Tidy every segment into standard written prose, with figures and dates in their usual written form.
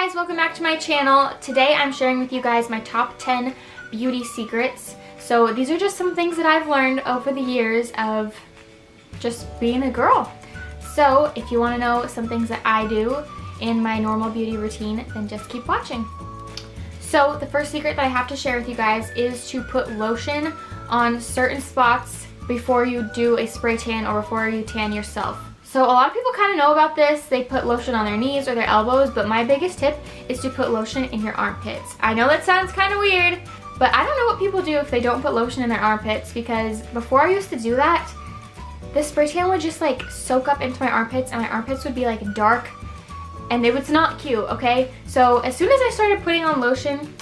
guys, welcome back to my channel. Today I'm sharing with you guys my top 10 beauty secrets. So these are just some things that I've learned over the years of just being a girl. So if you want to know some things that I do in my normal beauty routine, then just keep watching. So the first secret that I have to share with you guys is to put lotion on certain spots before you do a spray tan or before you tan yourself. So a lot of people kind of know about this. They put lotion on their knees or their elbows, but my biggest tip is to put lotion in your armpits. I know that sounds kind of weird, but I don't know what people do if they don't put lotion in their armpits, because before I used to do that, the spray tan would just like soak up into my armpits and my armpits would be like dark and it was not cute, okay? So as soon as I started putting on lotion,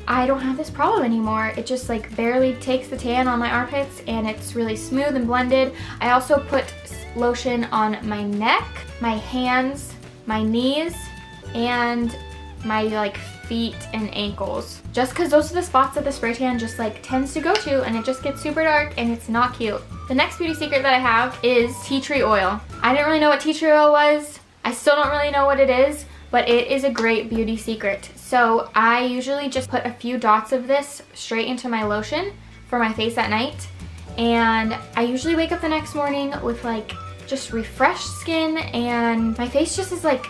I don't have this problem anymore. It just like barely takes the tan on my armpits and it's really smooth and blended. I also put lotion on my neck, my hands, my knees, and my like feet and ankles. Just because those are the spots that the spray tan just like tends to go to, and it just gets super dark and it's not cute. The next beauty secret that I have is tea tree oil. I didn't really know what tea tree oil was. I still don't really know what it is, but it is a great beauty secret. So I usually just put a few dots of this straight into my lotion for my face at night. And I usually wake up the next morning with like just refreshed skin, and my face just is like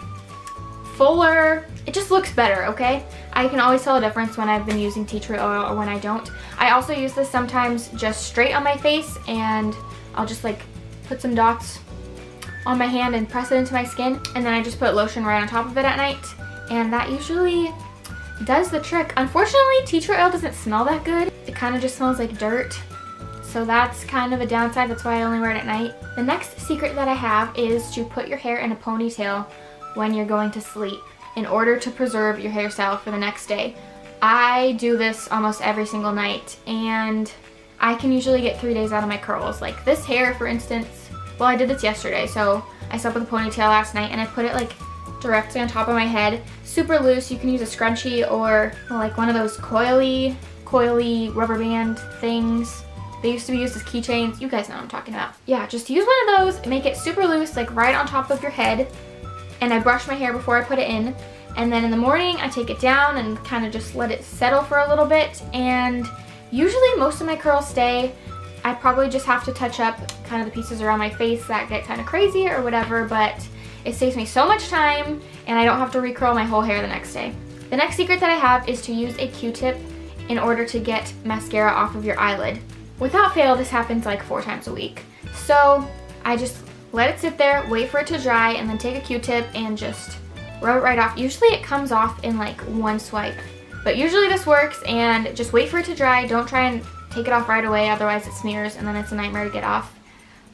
fuller. It just looks better, okay? I can always tell a difference when I've been using tea tree oil or when I don't. I also use this sometimes just straight on my face, and I'll just like put some dots on my hand and press it into my skin, and then I just put lotion right on top of it at night, and that usually does the trick. Unfortunately, tea tree oil doesn't smell that good. It kind of just smells like dirt. So that's kind of a downside. That's why I only wear it at night. The next secret that I have is to put your hair in a ponytail when you're going to sleep in order to preserve your hairstyle for the next day. I do this almost every single night, and I can usually get 3 days out of my curls. Like this hair, for instance, well, I did this yesterday, so I slept with a ponytail last night and I put it like directly on top of my head. Super loose. You can use a scrunchie or like one of those coily rubber band things. They used to be used as keychains. You guys know what I'm talking about. Yeah, just use one of those, make it super loose, like right on top of your head. And I brush my hair before I put it in. And then in the morning, I take it down and kind of just let it settle for a little bit. And usually most of my curls stay. I probably just have to touch up kind of the pieces around my face that get kind of crazy or whatever, but it saves me so much time and I don't have to recurl my whole hair the next day. The next secret that I have is to use a Q-tip in order to get mascara off of your eyelid. Without fail, this happens like 4 times a week. So I just let it sit there, wait for it to dry, and then take a Q-tip and just rub it right off. Usually it comes off in like one swipe, but usually this works, and just wait for it to dry. Don't try and take it off right away, otherwise it smears and then it's a nightmare to get off.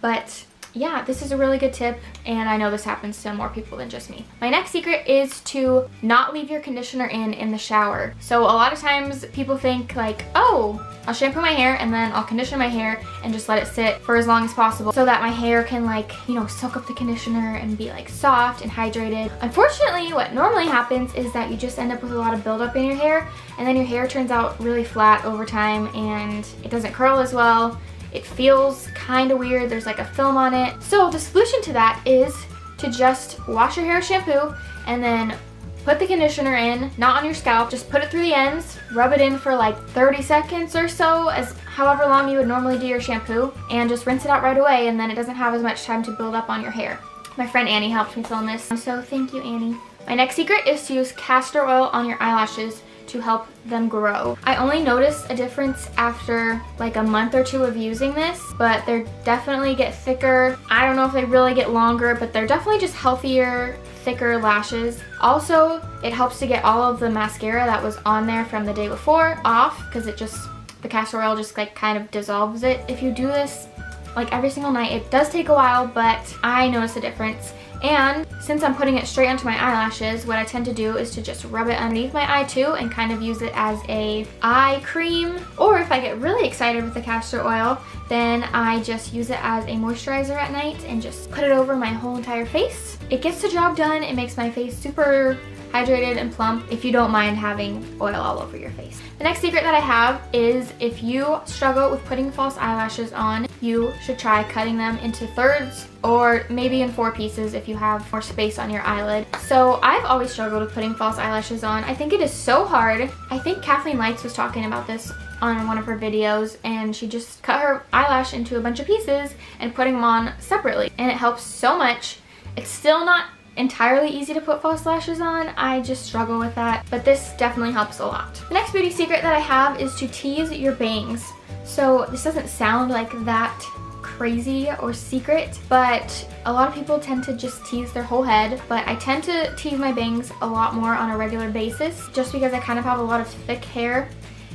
But yeah, this is a really good tip, and I know this happens to more people than just me. My next secret is to not leave your conditioner in the shower. So a lot of times people think like, oh, I'll shampoo my hair and then I'll condition my hair and just let it sit for as long as possible so that my hair can like, you know, soak up the conditioner and be like soft and hydrated. Unfortunately, what normally happens is that you just end up with a lot of buildup in your hair, and then your hair turns out really flat over time and it doesn't curl as well. It feels kind of weird. There's like a film on it. So the solution to that is to just wash your hair with shampoo and then put the conditioner in, not on your scalp. Just put it through the ends, rub it in for like 30 seconds or so, as however long you would normally do your shampoo, and just rinse it out right away, and then it doesn't have as much time to build up on your hair. My friend Annie helped me film this, so thank you, Annie. My next secret is to use castor oil on your eyelashes to help them grow. I only noticed a difference after like a month or 2 of using this, but they definitely get thicker. I don't know if they really get longer, but they're definitely just healthier, thicker lashes. Also, it helps to get all of the mascara that was on there from the day before off, because it just, the castor oil just like kind of dissolves it. If you do this like every single night, it does take a while, but I notice a difference. And since I'm putting it straight onto my eyelashes, what I tend to do is to just rub it underneath my eye too and kind of use it as a eye cream. Or if I get really excited with the castor oil, then I just use it as a moisturizer at night and just put it over my whole entire face. It gets the job done. It makes my face super hydrated and plump if you don't mind having oil all over your face. The next secret that I have is if you struggle with putting false eyelashes on, you should try cutting them into thirds or maybe in 4 pieces if you have more space on your eyelid. So I've always struggled with putting false eyelashes on. I think it is so hard. I think Kathleen Lights was talking about this on one of her videos, and she just cut her eyelash into a bunch of pieces and putting them on separately, and it helps so much. It's still not entirely easy to put false lashes on. I just struggle with that, but this definitely helps a lot. The next beauty secret that I have is to tease your bangs. So this doesn't sound like that crazy or secret, but a lot of people tend to just tease their whole head, but I tend to tease my bangs a lot more on a regular basis just because I kind of have a lot of thick hair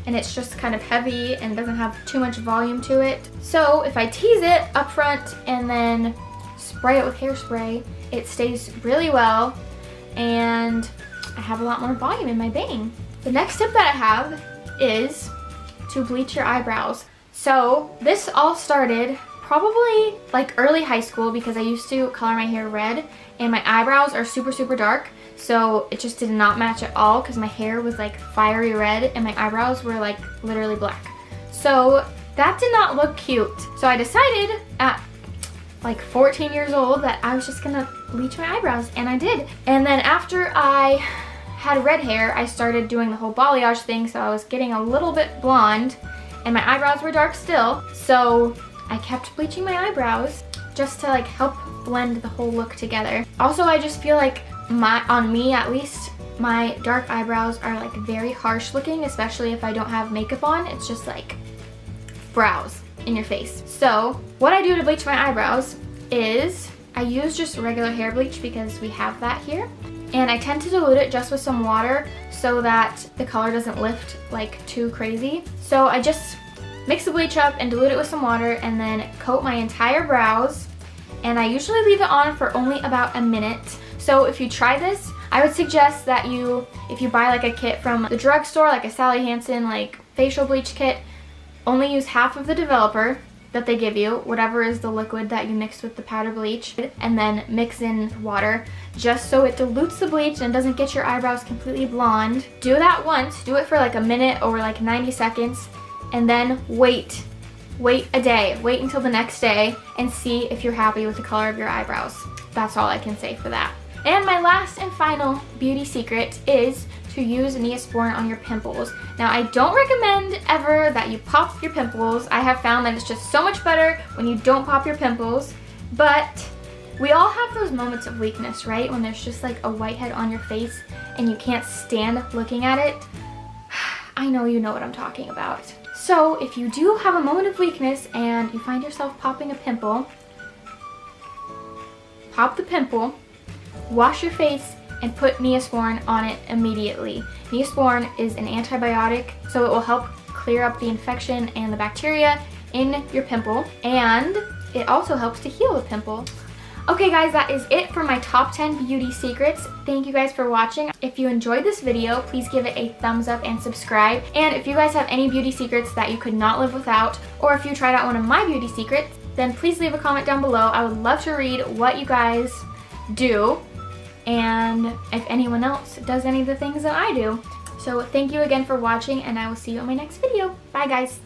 and it's just kind of heavy and doesn't have too much volume to it. So if I tease it up front and then spray it with hairspray, it stays really well and I have a lot more volume in my bang. The next tip that I have is to bleach your eyebrows. So this all started probably like early high school because I used to color my hair red and my eyebrows are super dark, so it just did not match at all because my hair was like fiery red and my eyebrows were like literally black. So that did not look cute. So I decided at like 14 years old that I was just gonna bleach my eyebrows, and I did. And then after I had red hair, I started doing the whole balayage thing, so I was getting a little bit blonde and my eyebrows were dark still. So I kept bleaching my eyebrows just to like help blend the whole look together. Also, I just feel like on me at least, my dark eyebrows are like very harsh looking, especially if I don't have makeup on. It's just like brows in your face. So what I do to bleach my eyebrows is I use just regular hair bleach because we have that here, and I tend to dilute it just with some water so that the color doesn't lift like too crazy. So I just mix the bleach up and dilute it with some water and then coat my entire brows, and I usually leave it on for only about a minute. So if you try this, I would suggest that if you buy like a kit from the drugstore, like a Sally Hansen like facial bleach kit, only use half of the developer that they give you, whatever is the liquid that you mix with the powder bleach, and then mix in water just so it dilutes the bleach and doesn't get your eyebrows completely blonde. Do that once, do it for like a minute or like 90 seconds, and then wait a day, wait until the next day and see if you're happy with the color of your eyebrows. That's all I can say for that. And my last and final beauty secret is to use Neosporin on your pimples. Now, I don't recommend ever that you pop your pimples. I have found that it's just so much better when you don't pop your pimples, but we all have those moments of weakness, right? When there's just like a whitehead on your face and you can't stand looking at it. I know you know what I'm talking about. So if you do have a moment of weakness and you find yourself popping a pimple, pop the pimple, wash your face, and put Neosporin on it immediately. Neosporin is an antibiotic, so it will help clear up the infection and the bacteria in your pimple, and it also helps to heal the pimple. Okay guys, that is it for my top 10 beauty secrets. Thank you guys for watching. If you enjoyed this video, please give it a thumbs up and subscribe. And if you guys have any beauty secrets that you could not live without, or if you tried out one of my beauty secrets, then please leave a comment down below. I would love to read what you guys do, and if anyone else does any of the things that I do. So thank you again for watching, and I will see you in my next video. Bye guys.